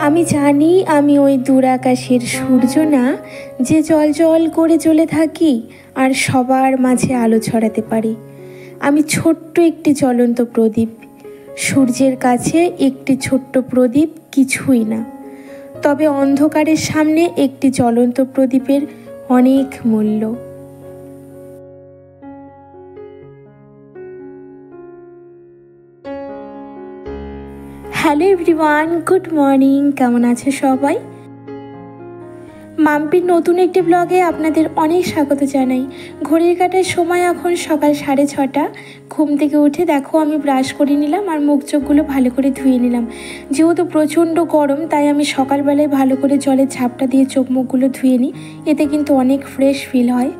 আমি জানি আমি ওই দূর আকাশের সূর্য না, যে জল জল করে জ্বলে থাকি আর সবার মাঝে আলো ছড়াতে পারি। আমি ছোট্ট একটি জ্বলন্ত প্রদীপ। সূর্যের কাছে একটি ছোট্ট প্রদীপ কিছুই না, তবে অন্ধকারের সামনে একটি জ্বলন্ত প্রদীপের অনেক মূল্য। Hello everyone, good morning. কেমন আছে সবাই? মাম্পির নতুন একটি ব্লগে আপনাদের অনেক স্বাগত জানাই। ঘড়ির কাঁটার সময় এখন সকাল 6:30। ঘুম থেকে উঠে দেখো আমি ব্রাশ করে নিলাম আর মুখ চোখগুলো ভালো করে ধুয়ে নিলাম। যেহেতু প্রচণ্ড গরম, তাই আমি সকালবেলায় ভালো করে জলের ঝাপটা দিয়ে চোখ মুখগুলো ধুয়ে নিই। এতে কিন্তু অনেক ফ্রেশ ফিল হয়।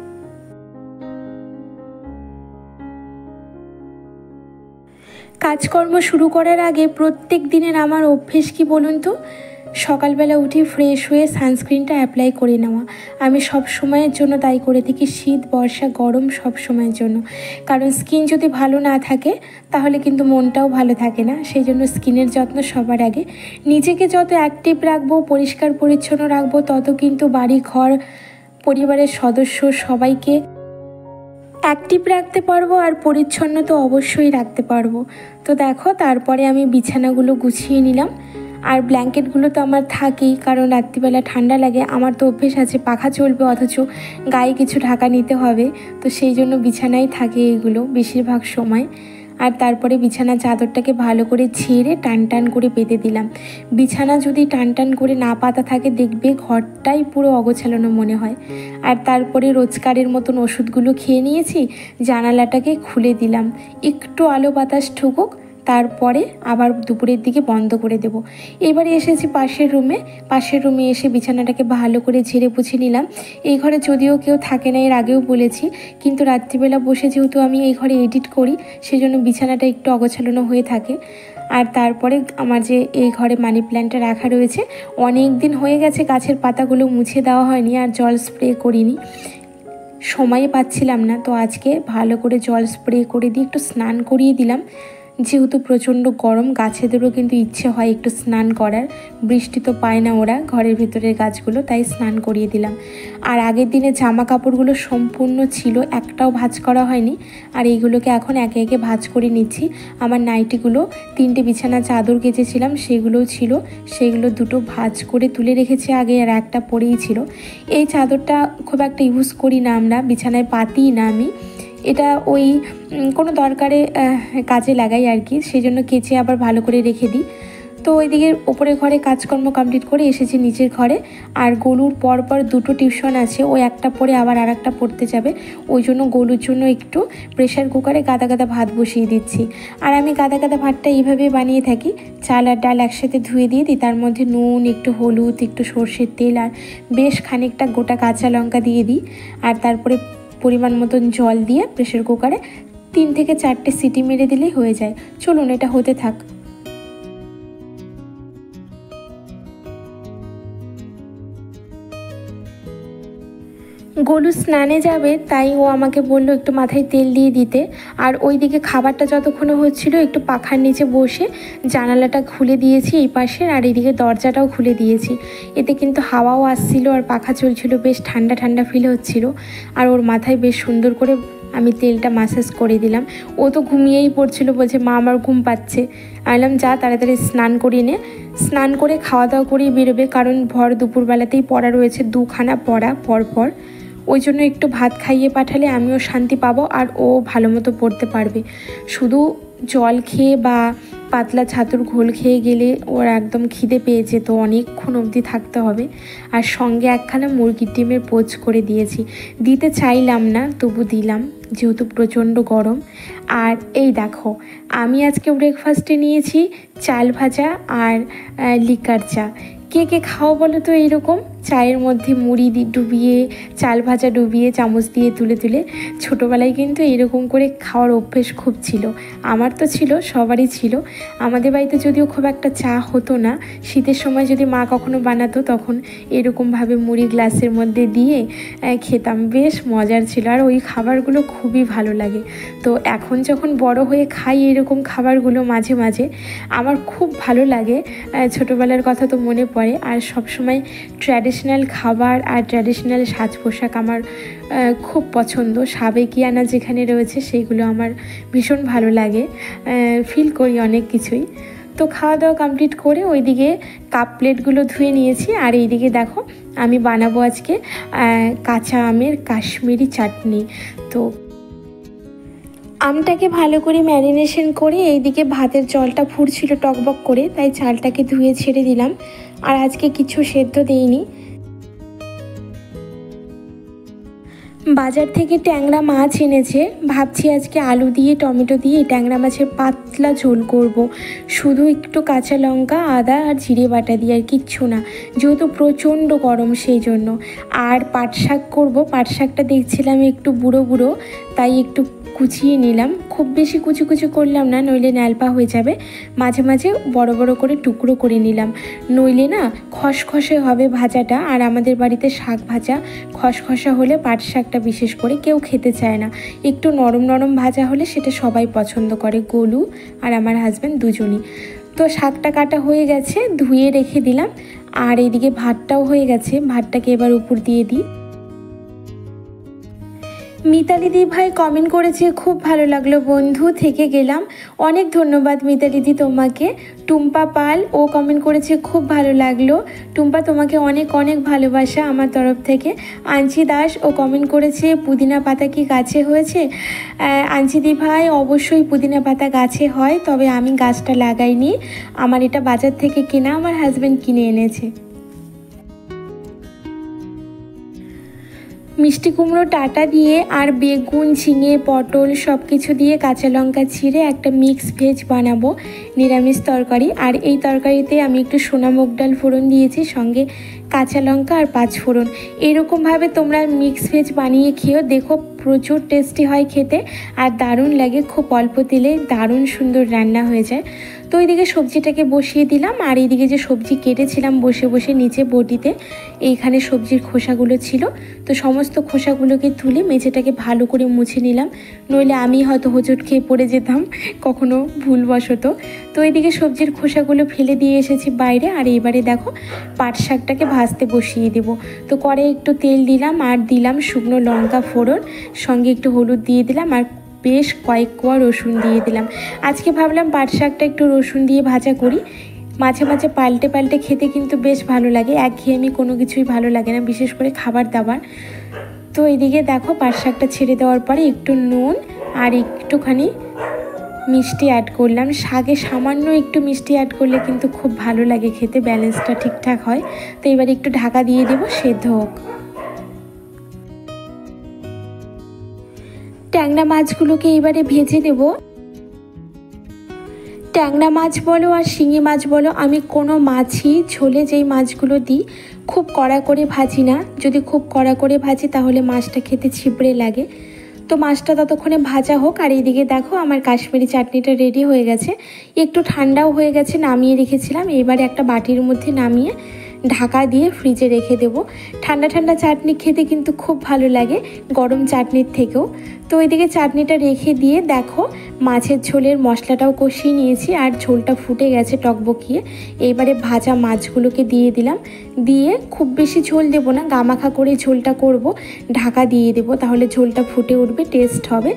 কাজকর্ম শুরু করার আগে প্রত্যেক দিনের আমার অভ্যেস কি বলুন তো, সকালবেলা উঠে ফ্রেশ হয়ে সানস্ক্রিনটা অ্যাপ্লাই করে নেওয়া। আমি সব সময়ের জন্য তাই করে থাকি, শীত বর্ষা গরম সব সময়ের জন্য। কারণ স্কিন যদি ভালো না থাকে তাহলে কিন্তু মনটাও ভালো থাকে না। সেই জন্য স্কিনের যত্ন সবার আগে। নিজেকে যত অ্যাক্টিভ রাখবো, পরিষ্কার পরিচ্ছন্ন রাখবো, তত কিন্তু বাড়ি ঘর পরিবারের সদস্য সবাইকে অ্যাক্টিভ রাখতে পারবো আর পরিচ্ছন্ন তো অবশ্যই রাখতে পারবো। তো দেখো, তারপরে আমি বিছানাগুলো গুছিয়ে নিলাম। আর ব্ল্যাঙ্কেটগুলো তো আমার থাকেই, কারণ রাত্রিবেলা ঠান্ডা লাগে। আমার তো অভ্যেস আছে পাখা চলবে অথচ গায়ে কিছু ঢাকা নিতে হবে, তো সেই জন্য বিছানায় থাকে এগুলো বেশিরভাগ সময়। আর তারপরে বিছানা চাদরটাকে ভালো করে ঝেড়ে টান টান করে পেতে দিলাম। বিছানা যদি টান টান করে না পাতা থাকে, দেখবে ঘরটাই পুরো অগোছালো মনে হয়। আর তারপরে রোজকারের মতন ওষুধগুলো খেয়ে নিয়েছি, জানালাটাকে খুলে দিলাম, একটু আলো বাতাস ঢুকুক, তারপরে আবার দুপুরের দিকে বন্ধ করে দেব। এবারে এসেছি পাশের রুমে এসে বিছানাটাকে ভালো করে ঝেড়ে পুছে নিলাম। এই ঘরে যদিও কেউ থাকে না, এর আগেও বলেছি, কিন্তু রাত্রিবেলা বসে যেহেতু আমি এই ঘরে এডিট করি, সেজন্য বিছানাটা একটু অগোছালো হয়ে থাকে। আর তারপরে আমার যে এই ঘরে মানি প্ল্যান্টটা রাখা রয়েছে, অনেক দিন হয়ে গেছে গাছের পাতাগুলো মুছে দেওয়া হয়নি আর জল স্প্রে করিনি, সময় পাচ্ছিলাম না। তো আজকে ভালো করে জল স্প্রে করে দিয়ে একটু স্নান করিয়ে দিলাম। যেহেতু প্রচণ্ড গরম, গাছেদেরও কিন্তু ইচ্ছে হয় একটু স্নান করার। বৃষ্টি তো পায় না ওরা, ঘরের ভিতরের গাছগুলো, তাই স্নান করিয়ে দিলাম। আর আগের দিনে জামা কাপড়গুলো সম্পূর্ণ ছিল, একটাও ভাঁজ করা হয়নি। আর এইগুলোকে এখন একে একে ভাঁজ করে নিচ্ছি। আমার নাইটিগুলো 3টে বিছানা চাদর কেচেছিলাম, সেগুলোও ছিল, সেগুলো 2টো ভাঁজ করে তুলে রেখেছি আগে, আর একটা পরেই ছিল। এই চাদরটা খুব একটা ইউজ করি না আমরা, বিছানায় পাতিই না আমি। এটা ওই কোনো দরকারে কাজে লাগাই আর কি, সেই জন্য কেচে আবার ভালো করে রেখে দিই। তো ওইদিকে ওপরের ঘরে কাজকর্ম কমপ্লিট করে এসেছি নিচের ঘরে। আর গোলুর পরপর 2টো টিউশন আছে, ও একটা পড়ে আবার আর একটা পড়তে যাবে, ওই জন্য গোলুর জন্য একটু প্রেশার কুকারে গাদা গাদা ভাত বসিয়ে দিচ্ছি। আর আমি গাদা গাদা ভাতটা এইভাবে বানিয়ে থাকি, চাল আর ডাল একসাথে ধুয়ে দিয়ে দিই, তার মধ্যে নুন, একটু হলুদ, একটু সর্ষের তেল আর বেশ খানিকটা গোটা কাঁচা লঙ্কা দিয়ে দিই। আর তারপরে পরিমাণ মতন জল দিয়ে প্রেশার কুকারে 3 থেকে 4টে সিটি মেরে দিলেই হয়ে যায়। চলুন এটা হতে থাক। গোলু স্নানে যাবে, তাই ও আমাকে বলল একটু মাথায় তেল দিয়ে দিতে। আর ওইদিকে খাবারটা যতক্ষণে হচ্ছিল একটু পাখার নিচে বসে জানালাটা খুলে দিয়েছি এই পাশের, আর এইদিকে দরজাটাও খুলে দিয়েছি। এতে কিন্তু হাওয়াও আসছিল আর পাখা চলছিল, বেশ ঠান্ডা ঠান্ডা ফিল হচ্ছিল। আর ওর মাথায় বেশ সুন্দর করে আমি তেলটা মাসাজ করে দিলাম। ও তো ঘুমিয়েই পড়ছিল, বলছে মা আমার ঘুম পাচ্ছে। বললাম যা তাড়াতাড়ি স্নান করিয়ে নে, স্নান করে খাওয়া দাওয়া করেই বেরোবে, কারণ ভর দুপুরবেলাতেই পড়া রয়েছে, 2খানা পড়া পরপর। ওই জন্য একটু ভাত খাইয়ে পাঠালে আমিও শান্তি পাবো আর ও ভালো মতো পড়তে পারবে। শুধু জল খেয়ে বা পাতলা ছাতুর ঘোল খেয়ে গেলে ওর একদম খিদে পেয়েছে, তো অনেকক্ষণ অবধি থাকতে হবে। আর সঙ্গে একখানা মুরগির ডিমের পোচ করে দিয়েছি, দিতে চাইলাম না তবু দিলাম, যেহেতু প্রচণ্ড গরম। আর এই দেখো, আমি আজকে ব্রেকফাস্টে নিয়েছি চাল ভাজা আর লিকার চা। কে কে খাও বলো তো এইরকম? চায়ের মধ্যে মুড়ি ডুবিয়ে, চাল ভাজা ডুবিয়ে চামচ দিয়ে তুলে তুলে। ছোটোবেলায় কিন্তু এরকম করে খাওয়ার অভ্যেস খুব ছিল, আমার তো ছিল, সবারই ছিল। আমাদের বাড়িতে যদিও খুব একটা চা হতো না, শীতের সময় যদি মা কখনো বানাতো তখন এরকমভাবে মুড়ি গ্লাসের মধ্যে দিয়ে খেতাম, বেশ মজার ছিল। আর ওই খাবারগুলো খুবই ভালো লাগে। তো এখন যখন বড় হয়ে খাই এরকম খাবারগুলো মাঝে মাঝে, আমার খুব ভালো লাগে। ছোটোবেলার কথা তো মনে পড়ে। আর সবসময় ট্র্যাডিশনাল খাবার আর ট্র্যাডিশনাল সাজ পোশাক আমার খুব পছন্দ। সাবেকিয়ানা যেখানে রয়েছে সেইগুলো আমার ভীষণ ভালো লাগে, ফিল করি অনেক কিছুই। তো খাওয়া দাওয়া কমপ্লিট করে ওইদিকে কাপ প্লেটগুলো ধুয়ে নিয়েছি। আর এইদিকে দেখো আমি বানাবো আজকে কাঁচা আমের কাশ্মীরি চাটনি। তো আমটাকে ভালো করে ম্যারিনেশন করে এইদিকে ভাতের জলটা ফুটছিল টকবক করে, তাই চালটাকে ধুয়ে ছেড়ে দিলাম। আর আজকে কিছু সেদ্ধ দেইনি। বাজার থেকে ট্যাংরা মাছ এনেছে, ভাবছি আজকে আলু দিয়ে টমেটো দিয়ে ট্যাংরা মাছের পাতলা ঝোল করব, শুধু একটু কাঁচা লঙ্কা, আদা আর জিরে বাটা দিয়ে, আর কিচ্ছু না, যেহেতু প্রচণ্ড গরম সেই জন্য। আর পাট শাক করবো, পাট শাকটা দেখছিলাম একটু বুড়ো বুড়ো, তাই একটু কুচিয়ে নিলাম। খুব বেশি কুচি কুচি করলাম না, নইলে ন্যালপা হয়ে যাবে। মাঝে মাঝে বড় বড় করে টুকরো করে নিলাম, নইলে না খসখসে হবে ভাজাটা। আর আমাদের বাড়িতে শাক ভাজা খসখসা হলে পাট শাকটা বিশেষ করে কেউ খেতে চায় না, একটু নরম নরম ভাজা হলে সেটা সবাই পছন্দ করে, গোলু আর আমার হাজব্যান্ড দুজনই। তো শাকটা কাটা হয়ে গেছে, ধুয়ে রেখে দিলাম। আর এইদিকে ভাতটাও হয়ে গেছে, ভাতটাকে এবার উপর দিয়ে দিই। মিতালি দি ভাই কমেন্ট করেছে, খুব ভালো লাগলো বন্ধু, থেকে গেলাম। অনেক ধন্যবাদ মিতালি দি তোমাকে। টুম্পা পাল ও কমেন্ট করেছে, খুব ভালো লাগলো। টুম্পা তোমাকে অনেক অনেক ভালোবাসা আমার তরফ থেকে। আঞ্চি দাস ও কমেন্ট করেছে, পুদিনা পাতা কি গাছে হয়েছে? আঞ্চি দি ভাই অবশ্যই পুদিনা পাতা গাছে হয়, তবে আমি গাছটা লাগাইনি, আমার এটা বাজার থেকে কেনা, আমার হাজব্যান্ড কিনে এনেছে। মিষ্টি কুমড়ো ডাঁটা দিয়ে আর বেগুন, ঝিঙে, পটল সব কিছু দিয়ে কাঁচা লঙ্কা ছিঁড়ে একটা মিক্স ভেজ বানাবো, নিরামিষ তরকারি। আর এই তরকারিতে আমি একটু সোনা মুগ ডাল ফোড়ন দিয়েছি, সঙ্গে কাঁচা লঙ্কা আর পাঁচ ফোড়ন। এরকমভাবে তোমরা মিক্স ভেজ বানিয়ে খেও, দেখো প্রচুর টেস্টি হয় খেতে আর দারুণ লাগে, খুব অল্প তেলে দারুণ সুন্দর রান্না হয়ে যায়। তো এইদিকে সবজিটাকে বসিয়ে দিলাম। আর এইদিকে যে সবজি কেটেছিলাম বসে বসে নিচে বটিতে, এইখানে সবজির খোসাগুলো ছিল, তো সমস্ত খোসাগুলোকে তুলে মেঝেটাকে ভালো করে মুছে নিলাম, নইলে আমি হয়তো হোঁচট খেয়ে পড়ে যেতাম কখনো ভুলবশত। তো এইদিকে সবজির খোসাগুলো ফেলে দিয়ে এসেছি বাইরে। আর এবারে দেখো পাট শাকটাকে ভাজতে বসিয়ে দেব। তো কড়াই একটু তেল দিলাম আর দিলাম শুকনো লঙ্কা ফোড়ন, সঙ্গে একটু হলুদ দিয়ে দিলাম আর বেশ কয়েক কোয়া রসুন দিয়ে দিলাম। আজকে ভাবলাম পাট শাকটা একটু রসুন দিয়ে ভাজা করি, মাঝে মাঝে পাল্টে পাল্টে খেতে কিন্তু বেশ ভালো লাগে, একঘেয়েমি কোনো কিছুই ভালো লাগে না, বিশেষ করে খাবার দাবার। তো এদিকে দেখো পাট শাকটা ছেড়ে দেওয়ার পরে একটু নুন আর একটুখানি মিষ্টি অ্যাড করলাম। শাকে সামান্য একটু মিষ্টি অ্যাড করলে কিন্তু খুব ভালো লাগে খেতে, ব্যালেন্সটা ঠিকঠাক হয়। তো এবার একটু ঢাকা দিয়ে দেবো, সেদ্ধ হোক। ট্যাংরা মাছগুলোকে এবারে ভেজে দেব। ট্যাংরা মাছ বলো আর শিঙি মাছ বলো, আমি কোনো মাছই ঝোলে যেই মাছগুলো দিই খুব কড়া করে ভাজি না, যদি খুব কড়া করে ভাজি তাহলে মাছটা খেতে ছিবড়ে লাগে। তো মাছটা ততক্ষণে ভাজা হোক। আর এইদিকে দেখো আমার কাশ্মীরি চাটনিটা রেডি হয়ে গেছে, একটু ঠান্ডাও হয়ে গেছে, নামিয়ে রেখেছিলাম। এবারে একটা বাটির মধ্যে নামিয়ে ঢাকা দিয়ে ফ্রিজে রেখে দেবো। ঠান্ডা ঠান্ডা চাটনি খেতে কিন্তু খুব ভালো লাগে গরম চাটনির থেকেও। তো ওইদিকে চাটনিটা রেখে দিয়ে দেখো মাছের ঝোলের মশলাটাও কষিয়ে নিয়েছি আর ঝোলটা ফুটে গেছে টকবকিয়ে। এইবারে ভাজা মাছগুলোকে দিয়ে দিলাম, দিয়ে খুব বেশি ঝোল দেবো না, গামাখা করে ঝোলটা করব, ঢাকা দিয়ে দেবো, তাহলে ঝোলটা ফুটে উঠবে, টেস্ট হবে।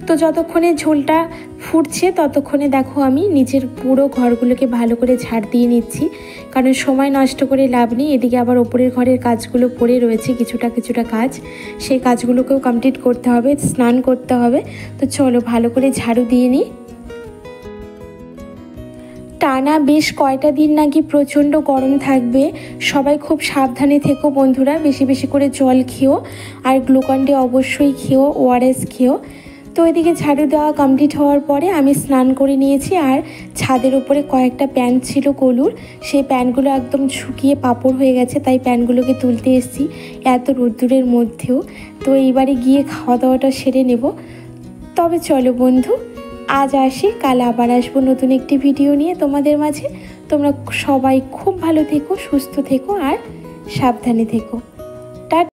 তো যতক্ষণে ঝোলটা ফুটছে ততক্ষণে দেখো আমি নিচের পুরো ঘরগুলোকে ভালো করে ঝাড় দিয়ে নিচ্ছি, কারণ সময় নষ্ট করে লাভ নেই। এদিকে আবার ওপরের ঘরের কাজগুলো পড়ে রয়েছে, কিছুটা কিছুটা কাজ, সেই কাজগুলোকেও কমপ্লিট করতে হবে, স্নান করতে হবে। তো চলো ভালো করে ঝাড়ু দিয়ে নিই। টানা বেশ কয়টা দিন নাকি প্রচণ্ড গরম থাকবে, সবাই খুব সাবধানে থেকো বন্ধুরা, বেশি বেশি করে জল খেও আর গ্লুকন ডি অবশ্যই খেও, ওআরএস খেও। তো এদিকে ঝাড়ু দেওয়া কমপ্লিট হওয়ার পরে আমি স্নান করে নিয়েছি। আর ছাদের উপরে কয়েকটা প্যান্ট ছিল কলুর, সেই প্যান্টগুলো একদম শুকিয়ে পাপড় হয়ে গেছে, তাই প্যান্টগুলোকে তুলতে এসেছি এত রোদ্দুরের মধ্যেও। তো এইবারে গিয়ে খাওয়া দাওয়াটা সেরে নেব। তবে চলো বন্ধু, আজ আসি, কাল আবার আসবো নতুন একটি ভিডিও নিয়ে তোমাদের মাঝে। তোমরা সবাই খুব ভালো থেকো, সুস্থ থেকো আর সাবধানে থেকো।